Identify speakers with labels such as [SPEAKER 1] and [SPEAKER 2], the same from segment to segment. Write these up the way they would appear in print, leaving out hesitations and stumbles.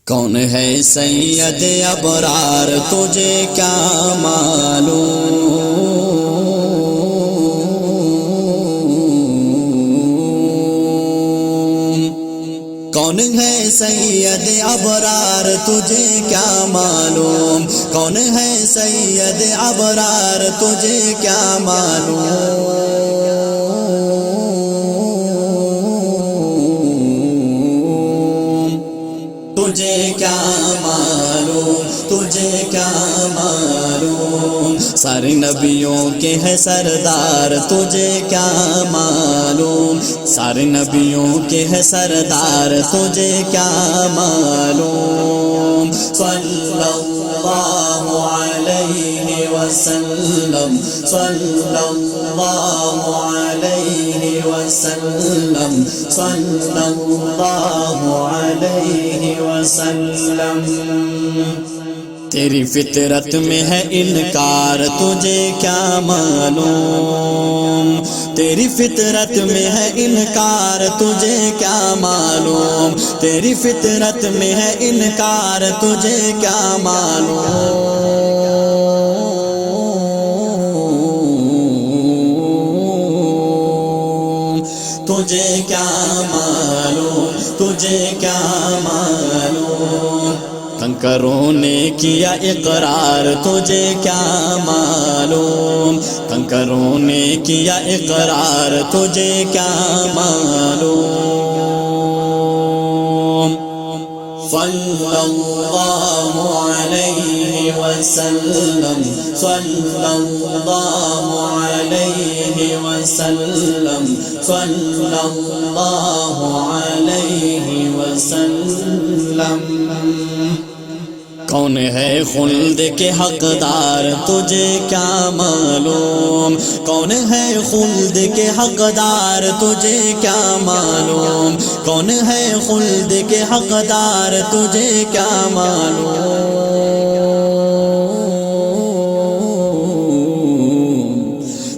[SPEAKER 1] کون ہے سید ابرار تجھے کیا معلوم؟ کون ہے سید ابرار تجھے کیا معلوم؟ کون ہے سید ابرار تجھے کیا معلوم؟ تجھے کیا معلوم؟ تجھے کیا معلوم؟ سارے نبیوں کے ہے سردار تجھے کیا معلوم؟ سارے نبیوں کے ہے سردار تجھے کیا معلوم؟ صلی اللہ علیہ وسلم، صلی اللہ علیہ وسلم، صلی اللہ علیہ وسلم۔ تیری فطرت میں ہے انکار تجھے کیا معلوم؟ تیری فطرت میں ہے انکار تجھے کیا معلوم؟ تیری فطرت میں ہے انکار تجھے کیا معلوم؟ تجھے کیا معلوم؟ تجھے کیا معلوم؟ کنکروں نے کیا اقرار تجھے کیا معلوم؟ کنکروں نے کیا اقرار تجھے کیا معلوم؟ صلی اللہ علیہ وسلم، صلی اللہ علیہ وسلم، صلی اللہ علیہ وسلم۔ کون ہے خلد کے حقدار تجھے کیا معلوم؟ کون ہے خلد کے حقدار تجھے کیا معلوم؟ کون ہے خلد کے حقدار تجھے کیا معلوم؟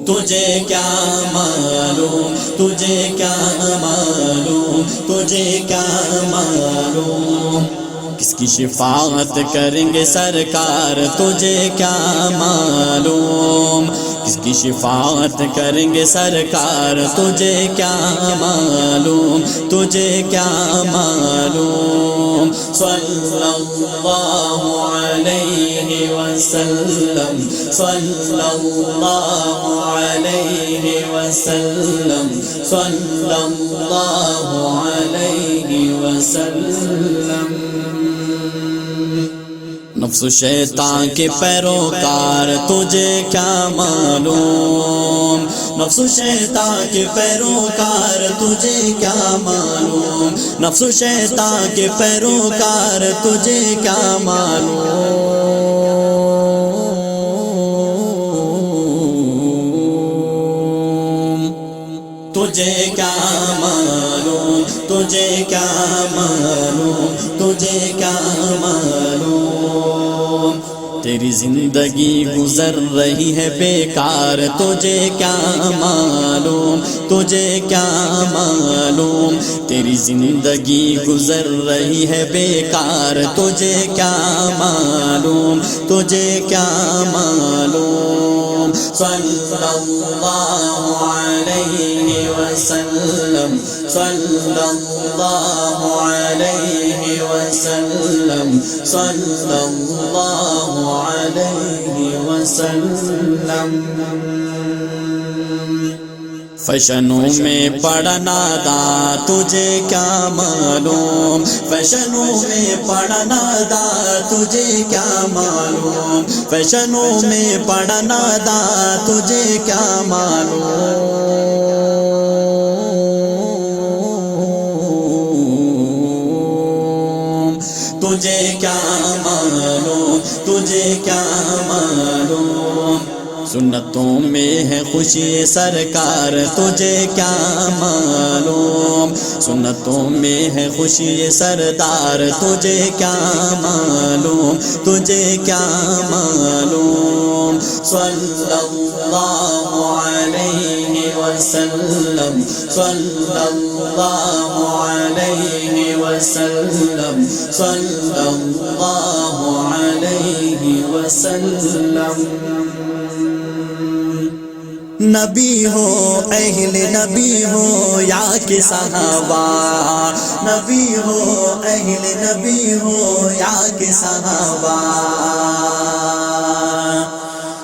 [SPEAKER 1] تجھے کیا معلوم؟ تجھے کیا معلوم؟ تجھے کیا معلوم؟ کس کی شفاعت کریں گے سرکار تجھے کیا معلوم؟ کس کی شفاعت کریں گے سرکار تجھے کیا معلوم؟ تجھے کیا معلوم؟ صلی اللہ علیہ وسلم، صلی اللہ علیہ وسلم، صلی اللہ علیہ وسلم۔ نفس و شیطان کے پیروکار تجھے کیا معلوم؟ نفس و شیطان کے پیروکار تجھے کیا معلوم؟ نفس و شیطان کے پیروکار تجھے کیا معلوم؟ تجھے کیا معلوم؟ تجھے کیا معلوم؟ تجھے کیا معلوم؟ تیری زندگی گزر رہی ہے بیکار تجھے کیا معلوم؟ تجھے کیا معلوم؟ تیری زندگی گزر رہی ہے بیکار تجھے کیا معلوم؟ تجھے کیا معلوم؟ صلی اللہ علیہ وسلم، صلی اللہ علیہ وسلم، صلی اللہ علیہ وسلم۔ فیشنوں میں پڑھنا داں تجھے کیا معلوم؟ فیشنوں میں پڑھنا داں تجھے کیا معلوم؟ فیشنوں میں پڑھنا داں تجھے کیا معلوم؟ تجھے کیا معلوم؟ تجھے کیا معلوم؟ سنتوں میں ہے خوشی سرکار تجھے کیا معلوم، سنتوں میں ہے خوشی سردار تجھے کیا معلوم، تجھے کیا معلوم۔ صلی اللہ علیہ وسلم، صلی اللہ علیہ وسلم، صلی اللہ علیہ وسلم۔ نبی ہو اہل نبی ہو یا کہ صحابہ، نبی ہو اہل نبی ہو یا کہ صحابہ،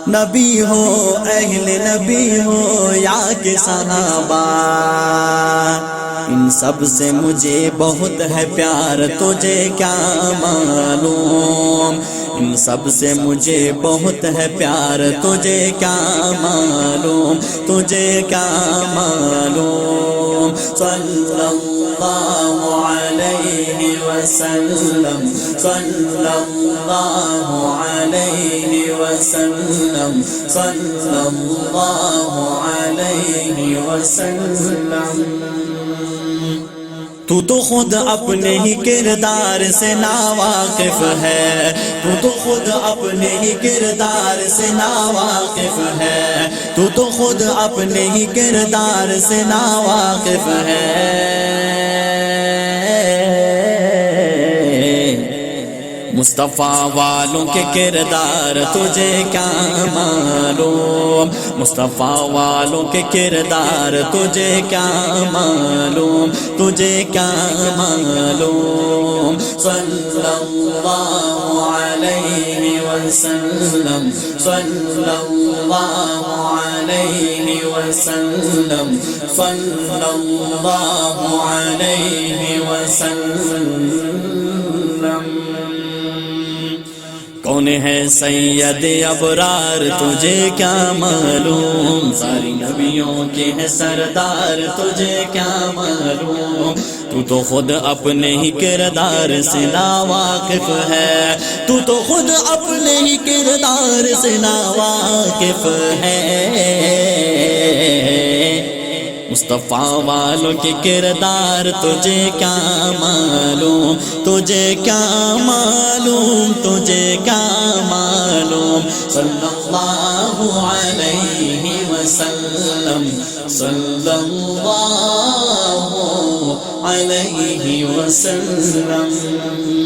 [SPEAKER 1] نبی ہو اہل نبی ہو یا کہ صحابہ، ان سب سے مجھے بہت ہے پیار تجھے کیا معلوم، ان سب سے مجھے بہت ہے پیار تجھے کیا معلوم، تجھے کیا معلوم۔ صلی اللہ علیہ وسلم، صلی اللہ علیہ وسلم، صلی اللہ علیہ وسلم۔ تو خود اپنے ہی کردار سے ناواقف ہے، تو خود اپنے ہی کردار سے ناواقف ہے، تو خود اپنے ہی کردار سے ناواقف ہے۔ مصطفیٰ والوں کے کردار تجھے کیا معلوم، مصطفیٰ والوں کے کردار تجھے کیا معلوم، تجھے کیا معلوم۔ صلی اللہ علیہ وسلم، صلی اللہ علیہ وسلم، صلی اللہ علیہ وسلم۔ کون ہے سید ابرار تجھے کیا معلوم، ساری نبیوں کے ہے سردار تجھے کیا معلوم، تو خود اپنے ہی کردار سے ناواقف ہے، تو خود اپنے ہی کردار سے ناواقف ہے۔ مصطفیٰ والوں کے کردار تجھے کیا معلوم، تجھے کیا معلوم، تجھے کیا معلوم۔ صلی اللہ علیہ وسلم، صلی اللہ علیہ وسلم۔